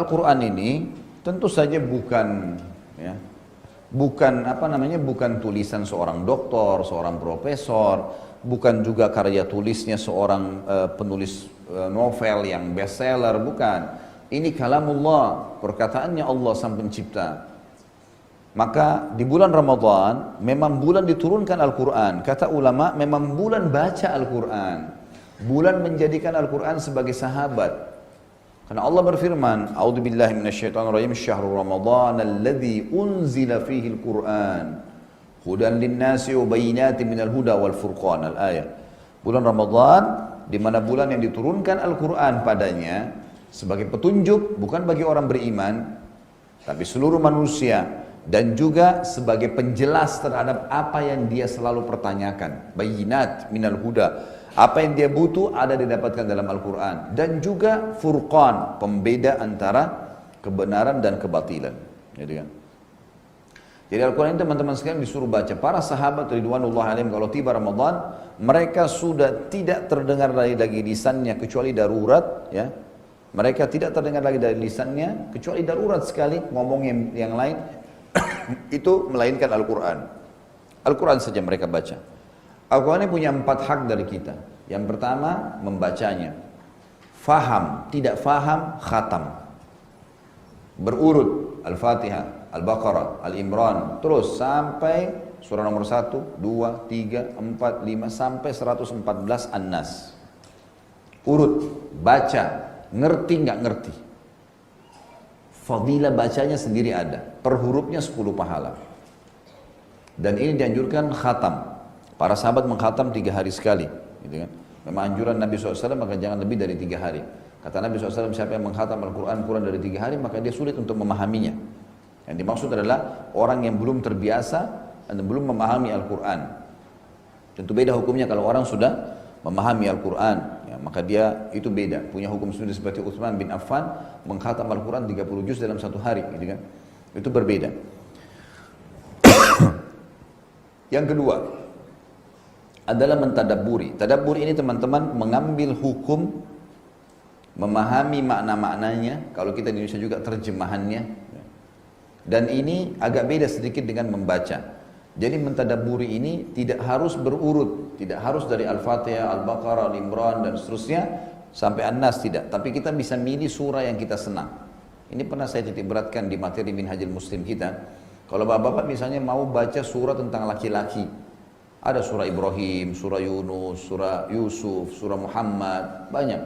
Al-Quran ini tentu saja bukan ya, bukan tulisan seorang doktor, seorang profesor, bukan juga karya tulisnya seorang penulis novel yang bestseller, bukan. Ini kalamullah, perkataannya Allah sang pencipta. Maka di bulan Ramadan memang bulan diturunkan Al-Quran. Kata ulama memang bulan baca Al-Quran. Bulan menjadikan Al-Quran sebagai sahabat. Karena Allah berfirman, A'udzubillahi minasyaitonirrajim, syahrul Ramadan alladzi unzila fihi al-Qur'an hudan lin-nasi wa bayyinatin minal huda wal furqan. Al-ayat. Bulan Ramadan di mana bulan yang diturunkan Al-Qur'an padanya sebagai petunjuk bukan bagi orang beriman tapi seluruh manusia, dan juga sebagai penjelas terhadap apa yang dia selalu pertanyakan. Bayyinat minal huda, apa yang dia butuh ada didapatkan dalam Al-Quran. Dan juga furqan, pembeda antara kebenaran dan kebatilan. Jadi Al-Quran ini teman-teman sekalian disuruh baca. Para sahabat ridwanullah alaihim kalau tiba Ramadan, mereka sudah tidak terdengar lagi lisannya kecuali darurat, ya. Mereka tidak terdengar lagi dari lisannya kecuali darurat sekali ngomong yang lain itu melainkan Al-Quran. Al-Quran saja mereka baca. Al-Quran ini punya 4 hak dari kita. Yang pertama, membacanya. Faham, tidak faham, khatam. Berurut, Al-Fatihah, Al-Baqarah, Al-Imran, terus sampai surah nomor 1, 2, 3, 4, 5, sampai 114 An-Nas. Urut, baca, ngerti nggak ngerti. Fadilah bacanya sendiri ada, per hurufnya 10 pahala. Dan ini dianjurkan khatam. Para sahabat mengkhatam 3 hari sekali, gitu kan. Memang anjuran Nabi SAW, maka jangan lebih dari 3 hari. Kata Nabi SAW, siapa yang mengkhatam Al-Quran kurang dari 3 hari, maka dia sulit untuk memahaminya. Yang dimaksud adalah orang yang belum terbiasa dan belum memahami Al-Quran. Tentu beda hukumnya kalau orang sudah memahami Al-Quran, ya, maka dia itu beda, punya hukum sendiri. Seperti Utsman bin Affan mengkhatam Al-Quran 30 juz dalam 1 hari, gitu kan. Itu berbeda. Yang kedua adalah mentadabburi. Tadabbur ini teman-teman mengambil hukum, memahami makna-maknanya, kalau kita di Indonesia juga terjemahannya. Dan ini agak beda sedikit dengan membaca. Jadi mentadabburi ini tidak harus berurut, tidak harus dari Al-Fatihah, Al-Baqarah, Al-Imran dan seterusnya sampai An-Nas, tidak. Tapi kita bisa milih surah yang kita senang. Ini pernah saya titik beratkan di materi Minhajul Muslim kita. Kalau bapak-bapak misalnya mau baca surah tentang laki-laki, ada surah Ibrahim, surah Yunus, surah Yusuf, surah Muhammad, banyak.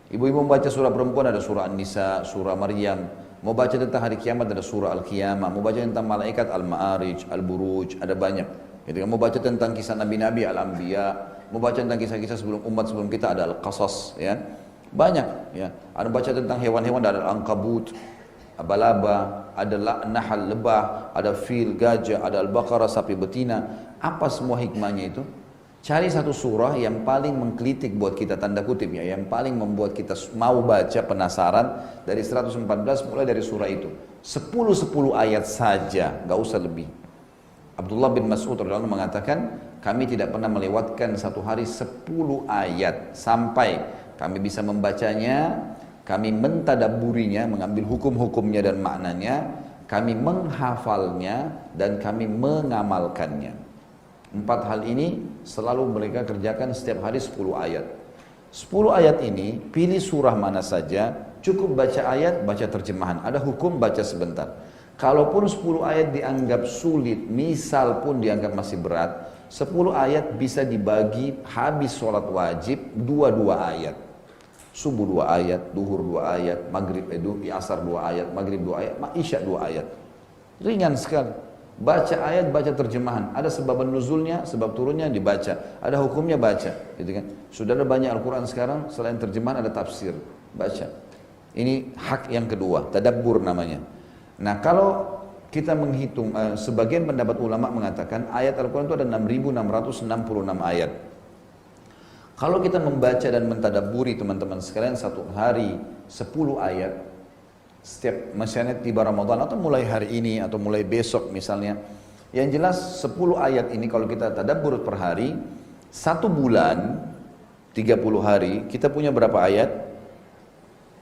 Ibu-ibu membaca surah perempuan ada surah An-Nisa, surah Maryam. Mau baca tentang hari kiamat ada surah Al-Qiyamah. Mau baca tentang malaikat Al-Ma'arij, Al-Buruj, ada banyak. Gitu kan? Mau baca tentang kisah Nabi-Nabi, Al-Anbiya. Mau baca tentang kisah-kisah sebelum kita ada Al-Qasas, ya. Banyak, ya. Ada baca tentang hewan-hewan, ada Al-Ankabut, Abalaba, ada Nahal, lebah, ada fil, gajah, ada Al-Baqarah, sapi betina. Apa semua hikmahnya itu? Cari satu surah yang paling menggelitik buat kita, tanda kutip ya, yang paling membuat kita mau baca, penasaran. Dari 114 mulai dari surah itu 10 ayat saja, gak usah lebih. Abdullah bin Mas'ud radhiyallahu anhu mengatakan, kami tidak pernah melewatkan satu hari 10 ayat sampai kami bisa membacanya, kami mentadabburinya, mengambil hukum-hukumnya dan maknanya, kami menghafalnya dan kami mengamalkannya. 4 hal ini selalu mereka kerjakan setiap hari 10 ayat. 10 ayat ini pilih surah mana saja, cukup baca ayat, baca terjemahan. Ada hukum baca sebentar. Kalaupun 10 ayat dianggap sulit, misal pun dianggap masih berat, 10 ayat bisa dibagi habis sholat wajib 2 ayat. Subuh 2 ayat, duhur 2 ayat, maghrib asar 2 ayat, maghrib 2 ayat, isya 2 ayat. Ringan sekali. Baca ayat, baca terjemahan. Ada sebab nuzulnya, sebab turunnya dibaca. Ada hukumnya baca, gitu kan. Sudah ada banyak Al-Quran sekarang, selain terjemahan ada tafsir. Baca. Ini hak yang kedua, tadabbur namanya. Nah kalau kita menghitung, sebagian pendapat ulama mengatakan ayat Al-Quran itu ada 6.666 ayat. Kalau kita membaca dan mentadabburi teman-teman sekalian satu hari 10 ayat, setiap misalnya tiba Ramadan atau mulai hari ini atau mulai besok misalnya, yang jelas 10 ayat ini kalau kita tadabbur per hari, 1 bulan 30 hari kita punya berapa ayat?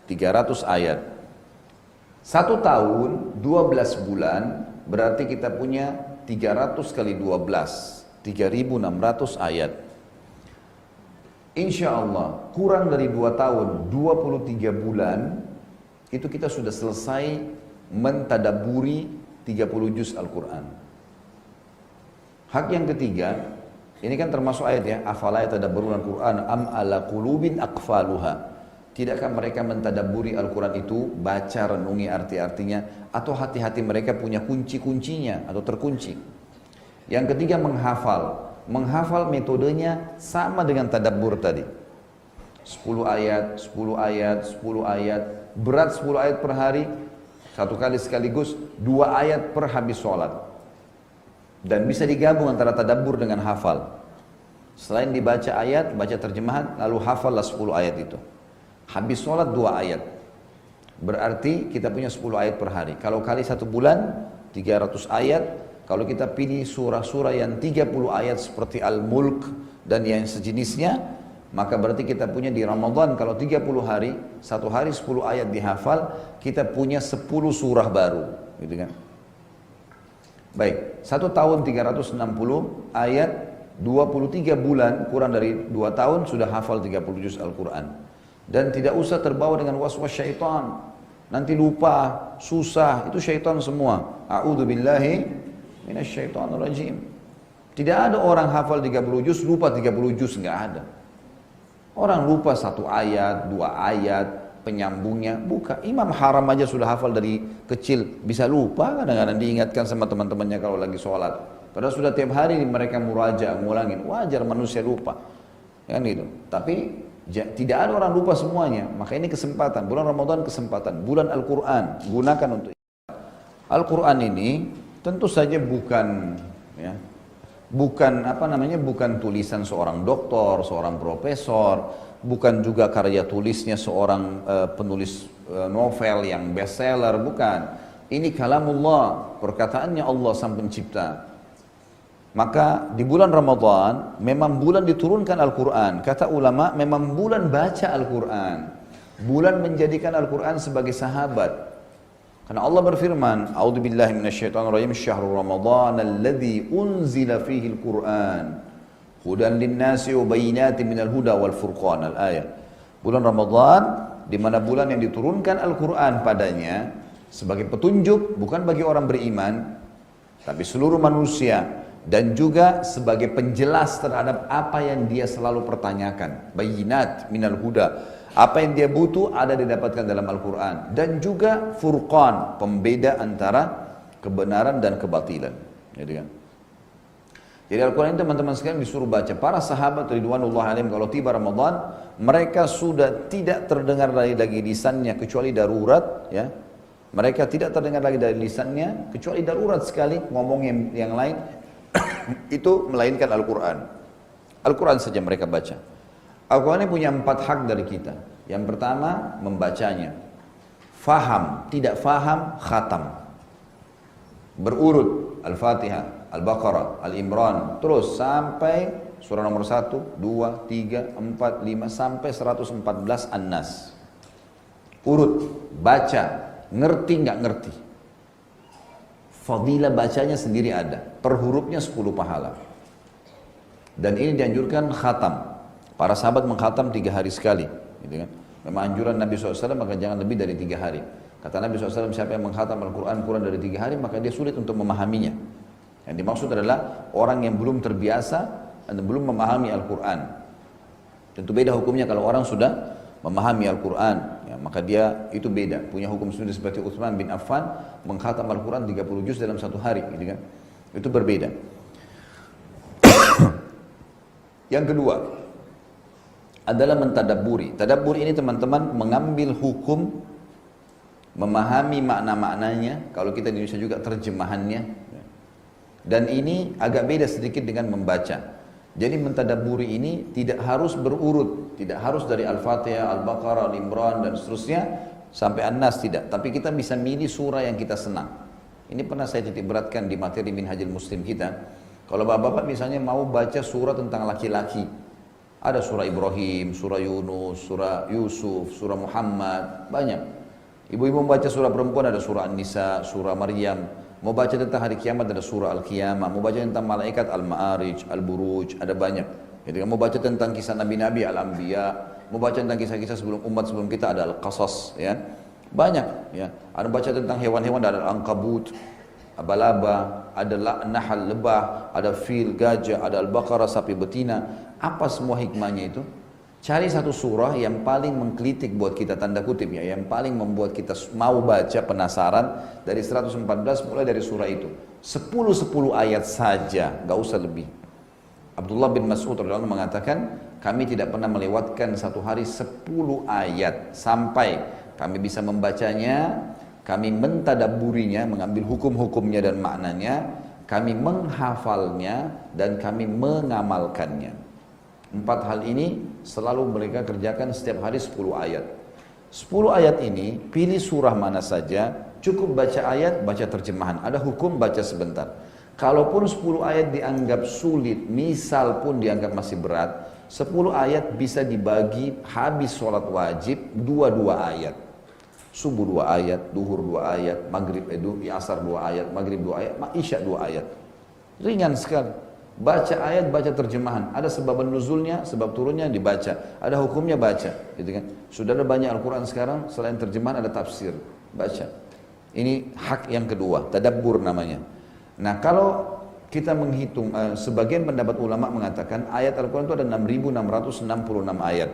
300 ayat. 1 tahun 12 bulan berarti kita punya 300 kali 12, 3.600 ayat. Insya Allah kurang dari 2 tahun, 23 bulan itu kita sudah selesai mentadaburi 30 juz Al-Quran. Hak yang ketiga, ini kan termasuk ayat ya, afala yatadabbaruna Al-Quran am ala qulubin aqfaluha. Tidakkah mereka mentadabburi Al-Quran itu, baca, renungi arti-artinya, atau hati-hati mereka punya kunci-kuncinya atau terkunci. Yang ketiga menghafal. Menghafal metodenya sama dengan tadabbur tadi. 10 ayat, 10 ayat, 10 ayat, berat 10 ayat per hari, satu kali sekaligus, 2 ayat per habis sholat. Dan bisa digabung antara tadabbur dengan hafal. Selain dibaca ayat, baca terjemahan, lalu hafallah 10 ayat itu. Habis sholat 2 ayat. Berarti kita punya 10 ayat per hari. Kalau kali 1 bulan, 300 ayat. Kalau kita pilih surah-surah yang 30 ayat seperti Al-Mulk dan yang sejenisnya, maka berarti kita punya di Ramadan kalau 30 hari, 1 hari 10 ayat dihafal, kita punya 10 surah baru, gitu kan? Baik, 1 tahun 360 ayat, 23 bulan, kurang dari 2 tahun sudah hafal 30 juz Al-Quran. Dan tidak usah terbawa dengan was-was syaitan. Nanti lupa, susah, itu syaitan semua. A'udzubillahi minasyaitonirrajim. Tidak ada orang hafal 30 juz, lupa 30 juz, enggak ada. Orang lupa 1 ayat, 2 ayat, penyambungnya, bukan. Imam Haram aja sudah hafal dari kecil, bisa lupa, kadang-kadang diingatkan sama teman-temannya kalau lagi sholat. Padahal sudah tiap hari mereka muraja, ngulangin, wajar manusia lupa. Kan gitu. Tapi tidak ada orang lupa semuanya, maka ini kesempatan, bulan Ramadan kesempatan, bulan Al-Quran, gunakan untuk Al-Quran ini. Tentu saja bukan ya, bukan tulisan seorang doktor, seorang profesor, bukan juga karya tulisnya seorang penulis novel yang bestseller, bukan. Ini kalamullah, perkataannya Allah Sang Pencipta. Maka di bulan Ramadan memang bulan diturunkan Al-Quran. Kata ulama memang bulan baca Al-Quran, bulan menjadikan Al-Quran sebagai sahabat. Karena Allah berfirman, A'udzubillahi minasyaitonirrajim, syahrul Ramadan alladzi unzila fihi al-Qur'an hudan lin-nasi wa bayyinatin minal huda wal furqan. Al-ayat. Bulan Ramadan di mana bulan yang diturunkan Al-Qur'an padanya sebagai petunjuk bukan bagi orang beriman tapi seluruh manusia, dan juga sebagai penjelas terhadap apa yang dia selalu pertanyakan. Bayyinat minal huda. Apa yang dia butuh ada didapatkan dalam Al-Quran. Dan juga furqan, pembeda antara kebenaran dan kebatilan. Jadi Al-Quran ini teman-teman sekalian disuruh baca. Para sahabat ridwanullah alaihim kalau tiba Ramadan, mereka sudah tidak terdengar lagi lisannya kecuali darurat. Ya. Mereka tidak terdengar lagi dari lisannya kecuali darurat sekali ngomong yang lain. Itu melainkan Al-Quran. Al-Quran saja mereka baca. Al-Quran ini punya 4 hak dari kita. Yang pertama, membacanya. Faham, tidak faham, khatam. Berurut, Al-Fatihah, Al-Baqarah, Al-Imran, terus sampai surah nomor 1, 2, 3, 4, 5, sampai 114 An-Nas. Urut, baca, ngerti nggak ngerti. Fadilah bacanya sendiri ada, per hurufnya 10 pahala. Dan ini dianjurkan khatam. Para sahabat mengkhatam 3 hari sekali, gitu kan? Memang anjuran Nabi SAW maka jangan lebih dari 3 hari. Kata Nabi SAW, siapa yang mengkhatam Al-Quran kurang dari 3 hari maka dia sulit untuk memahaminya. Yang dimaksud adalah orang yang belum terbiasa dan belum memahami Al-Quran. Tentu beda hukumnya kalau orang sudah memahami Al-Quran, ya, maka dia itu beda, punya hukum sendiri seperti Utsman bin Affan mengkhatam Al-Quran 30 juz dalam 1 hari, gitu kan? Itu berbeda. Yang kedua adalah mentadabburi. Tadabbur ini teman-teman mengambil hukum, memahami makna-maknanya, kalau kita di Indonesia juga terjemahannya. Dan ini agak beda sedikit dengan membaca. Jadi mentadabburi ini tidak harus berurut, tidak harus dari Al-Fatihah, Al-Baqarah, Al-Imran dan seterusnya sampai An-Nas, tidak. Tapi kita bisa milih surah yang kita senang. Ini pernah saya titik beratkan di materi Minhajul Muslim kita. Kalau bapak-bapak misalnya mau baca surah tentang laki-laki, ada surah Ibrahim, surah Yunus, surah Yusuf, surah Muhammad, banyak. Ibu-ibu membaca surah perempuan ada surah An-Nisa, surah Maryam. Mau baca tentang hari kiamat ada surah Al-Qiyamah. Mau baca tentang malaikat Al-Ma'arij, Al-Buruj, ada banyak. Jadi mau baca tentang kisah Nabi-Nabi, Al-Anbiya. Mau baca tentang kisah-kisah sebelum umat sebelum kita ada Al-Qasas, ya. Banyak, ya. Ada baca tentang hewan-hewan ada Al-Ankabut, Abalaba, ada Nahal, lebah, ada fil, gajah, ada Al-Baqarah, sapi betina. Apa semua hikmahnya itu? Cari satu surah yang paling mengkritik buat kita, tanda kutip ya, yang paling membuat kita mau baca, penasaran. Dari 114 mulai dari surah itu 10 ayat saja, gak usah lebih. Abdullah bin Mas'ud radhiyallahu anhu mengatakan, kami tidak pernah melewatkan satu hari 10 ayat sampai kami bisa membacanya, kami mentadabburinya, mengambil hukum-hukumnya dan maknanya, kami menghafalnya dan kami mengamalkannya. 4 hal ini selalu mereka kerjakan setiap hari 10 ayat. 10 ayat ini, pilih surah mana saja, cukup baca ayat, baca terjemahan. Ada hukum, baca sebentar. Kalaupun 10 ayat dianggap sulit, misal pun dianggap masih berat, 10 ayat bisa dibagi habis sholat wajib 2 ayat. Subuh 2 ayat, duhur 2 ayat, maghrib asar 2 ayat, maghrib 2 ayat, isya 2 ayat. Ringan sekali. Baca ayat, baca terjemahan. Ada sebab nuzulnya, sebab turunnya dibaca. Ada hukumnya baca, gitu kan? Sudah ada banyak Al-Quran sekarang, selain terjemahan ada tafsir. Baca. Ini hak yang kedua, tadabbur namanya. Nah, kalau kita menghitung, sebagian pendapat ulama mengatakan ayat Al-Quran itu ada 6.666 ayat.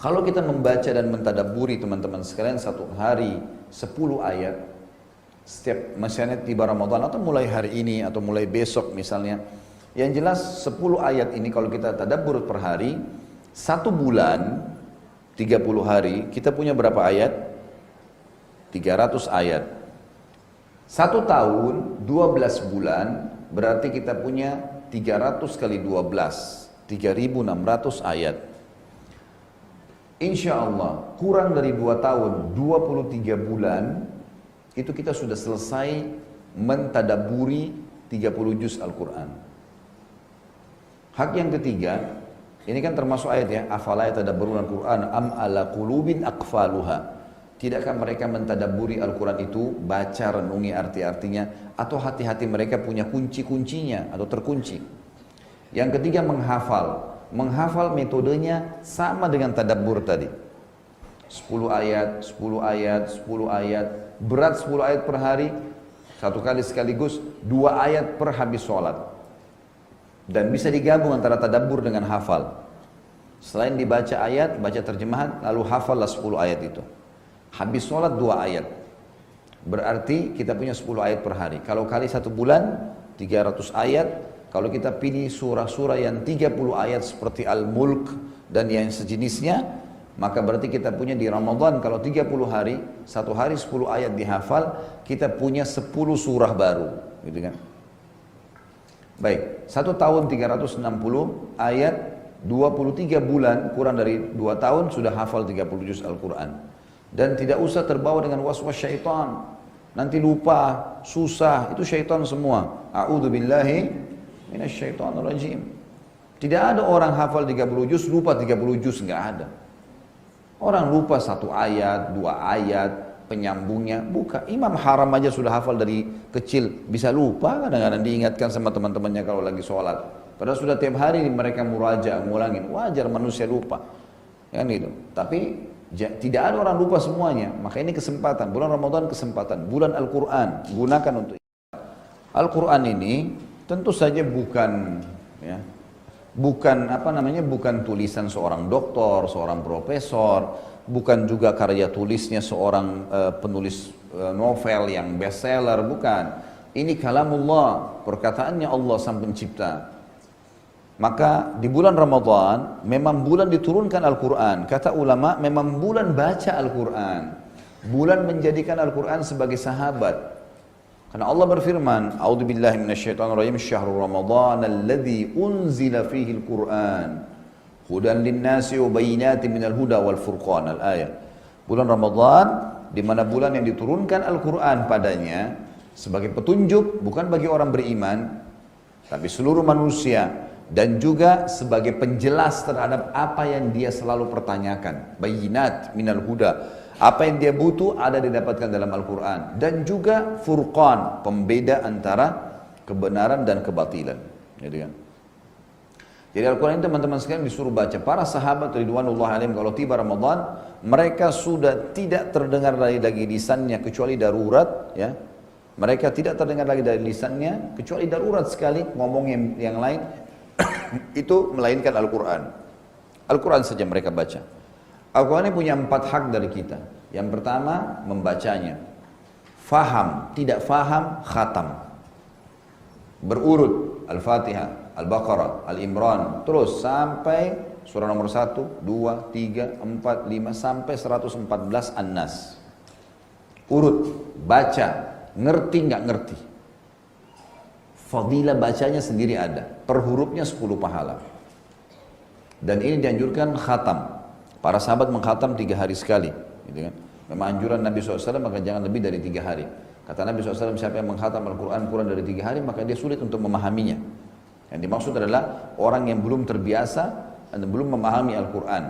Kalau kita membaca dan mentadabburi teman-teman sekalian satu hari 10 ayat, setiap misalnya tiba Ramadan atau mulai hari ini atau mulai besok misalnya, yang jelas 10 ayat ini kalau kita tadabbur per hari, 1 bulan 30 hari kita punya berapa ayat? 300 ayat. 1 tahun 12 bulan berarti kita punya 300 kali 12, 3.600 ayat. Insya Allah kurang dari 2 tahun 23 bulan itu kita sudah selesai mentadabburi 30 juz Al-Quran. Hak yang ketiga, ini kan termasuk ayat ya, afala yatadabbaruna Al-Quran am ala qulubin aqfaluha. Tidakkah mereka mentadabburi Al-Quran itu, baca, renungi arti-artinya, atau hati-hati mereka punya kunci-kuncinya atau terkunci. Yang ketiga menghafal. Menghafal metodenya sama dengan tadabbur tadi. 10 ayat, 10 ayat, 10 ayat, berat 10 ayat per hari, satu kali sekaligus 2 ayat per habis sholat. Dan bisa digabung antara tadabbur dengan hafal. Selain dibaca ayat, baca terjemahan, lalu hafallah 10 ayat itu. Habis sholat 2 ayat. Berarti kita punya 10 ayat per hari. Kalau kali 1 bulan, 300 ayat. Kalau kita pilih surah-surah yang 30 ayat seperti Al-Mulk dan yang sejenisnya, maka berarti kita punya di Ramadan kalau 30 hari, 1 hari 10 ayat dihafal, kita punya 10 surah baru, gitu kan? Baik, 1 tahun 360 ayat, 23 bulan, kurang dari 2 tahun sudah hafal 30 juz Al-Quran. Dan tidak usah terbawa dengan was-was syaitan. Nanti lupa, susah, itu syaitan semua. A'udzubillahi minasyaitonirrajim. Tidak ada orang hafal 30 juz, lupa 30 juz, enggak ada. Orang lupa 1 ayat, 2 ayat, penyambungnya, bukan. Imam Haram aja sudah hafal dari kecil, bisa lupa kadang-kadang diingatkan sama teman-temannya kalau lagi sholat. Padahal sudah tiap hari mereka muraja, ngulangin, wajar manusia lupa. Kan gitu. Tapi tidak ada orang lupa semuanya, maka ini kesempatan, bulan Ramadan kesempatan, bulan Al-Quran, gunakan untuk Al-Quran ini tentu saja bukan ya, bukan tulisan seorang doktor, seorang profesor, bukan juga karya tulisnya seorang penulis novel yang bestseller, bukan. Ini kalamullah, perkataannya Allah sang pencipta. Maka di bulan Ramadan memang bulan diturunkan Al-Quran. Kata ulama memang bulan baca Al-Quran. Bulan menjadikan Al-Quran sebagai sahabat. Karena Allah berfirman, A'udzubillahi minasyaitonirrajim, syahrul Ramadan alladzi unzila fihi al-Qur'an hudan lin-nasi wa bayyinatin minal huda wal furqan. Al-ayat. Bulan Ramadan di mana bulan yang diturunkan Al-Qur'an padanya sebagai petunjuk bukan bagi orang beriman tapi seluruh manusia, dan juga sebagai penjelas terhadap apa yang dia selalu pertanyakan. Bayyinat minal huda, Apa yang dia butuh ada didapatkan dalam Al-Quran. Dan juga furqan, pembeda antara kebenaran dan kebatilan. Gitu kan? Jadi Al-Quran ini teman-teman sekalian disuruh baca. Para sahabat ridwanullah alaihim kalau tiba Ramadan, mereka sudah tidak terdengar lagi lisannya kecuali darurat. Ya. Mereka tidak terdengar lagi dari lisannya kecuali darurat sekali ngomong yang lain. Itu melainkan Al-Quran. Al-Quran saja mereka baca. Al-Quran ini punya 4 hak dari kita. Yang pertama, membacanya. Faham, tidak faham, khatam. Berurut, Al-Fatihah, Al-Baqarah, Al-Imran, terus sampai surah nomor 1, 2, 3, 4, 5, sampai 114 An-Nas. Urut, baca, ngerti nggak ngerti. Fadilah bacanya sendiri ada, per hurufnya 10 pahala. Dan ini dianjurkan khatam. Para sahabat mengkhatam 3 hari sekali, gitu kan? Memang anjuran Nabi SAW maka jangan lebih dari 3 hari. Kata Nabi SAW, siapa yang mengkhatam Al-Quran kurang dari 3 hari maka dia sulit untuk memahaminya. Yang dimaksud adalah orang yang belum terbiasa dan belum memahami Al-Quran.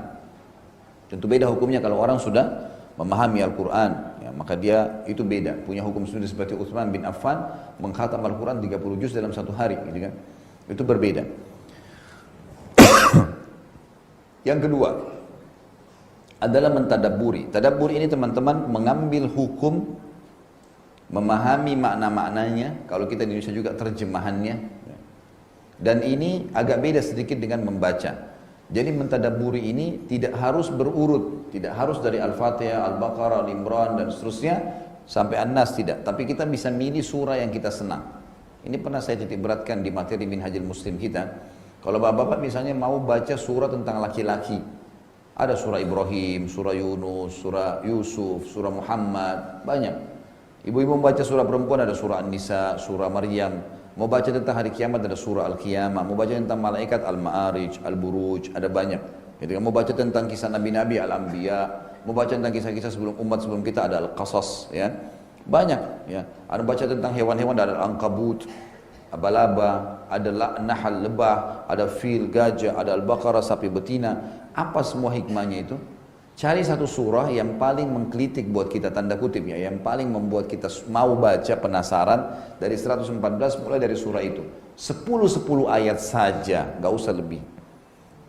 Tentu beda hukumnya kalau orang sudah memahami Al-Quran, ya, maka dia itu beda. Punya hukum sendiri seperti Utsman bin Affan mengkhatam Al-Quran 30 juz dalam 1 hari, gitu kan? Itu berbeda. Yang kedua adalah mentadabburi. Tadabbur ini teman-teman mengambil hukum, memahami makna-maknanya. Kalau kita di Indonesia juga terjemahannya. Dan ini agak beda sedikit dengan membaca. Jadi mentadabburi ini tidak harus berurut, tidak harus dari Al-Fatihah, Al-Baqarah, Al-Imran dan seterusnya sampai An-Nas, tidak. Tapi kita bisa milih surah yang kita senang. Ini pernah saya titik beratkan di materi Minhajul Muslim kita. Kalau bapak-bapak misalnya mau baca surah tentang laki-laki, ada surah Ibrahim, surah Yunus, surah Yusuf, surah Muhammad, banyak. Ibu-ibu membaca surah perempuan ada surah An-Nisa, surah Maryam. Mau baca tentang hari kiamat ada surah Al-Qiyamah. Mau baca tentang malaikat Al-Ma'arij, Al-Buruj, ada banyak. Jadi mau baca tentang kisah Nabi-Nabi, Al-Anbiya. Mau baca tentang kisah-kisah sebelum kita ada Al-Qasas, ya. Banyak, ya. Ada baca tentang hewan-hewan ada Al-Ankabut, Abalaba, ada Nahal, lebah, ada fil, gajah, ada Al-Baqarah, sapi betina. Apa semua hikmahnya itu? Cari satu surah yang paling menggelitik buat kita, tanda kutip ya, yang paling membuat kita mau baca, penasaran. Dari 114 mulai dari surah itu 10 ayat saja, gak usah lebih.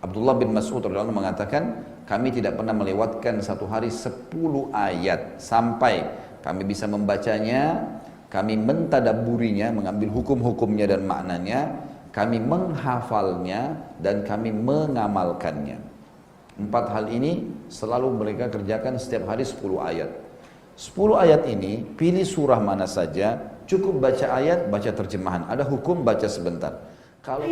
Abdullah bin Mas'ud radhiyallahu anhu mengatakan, kami tidak pernah melewatkan satu hari 10 ayat sampai kami bisa membacanya, kami mentadabburinya, mengambil hukum-hukumnya dan maknanya, kami menghafalnya dan kami mengamalkannya. 4 hal ini selalu mereka kerjakan setiap hari 10 ayat. 10 ayat ini pilih surah mana saja, cukup baca ayat, baca terjemahan. Ada hukum baca sebentar. Kalau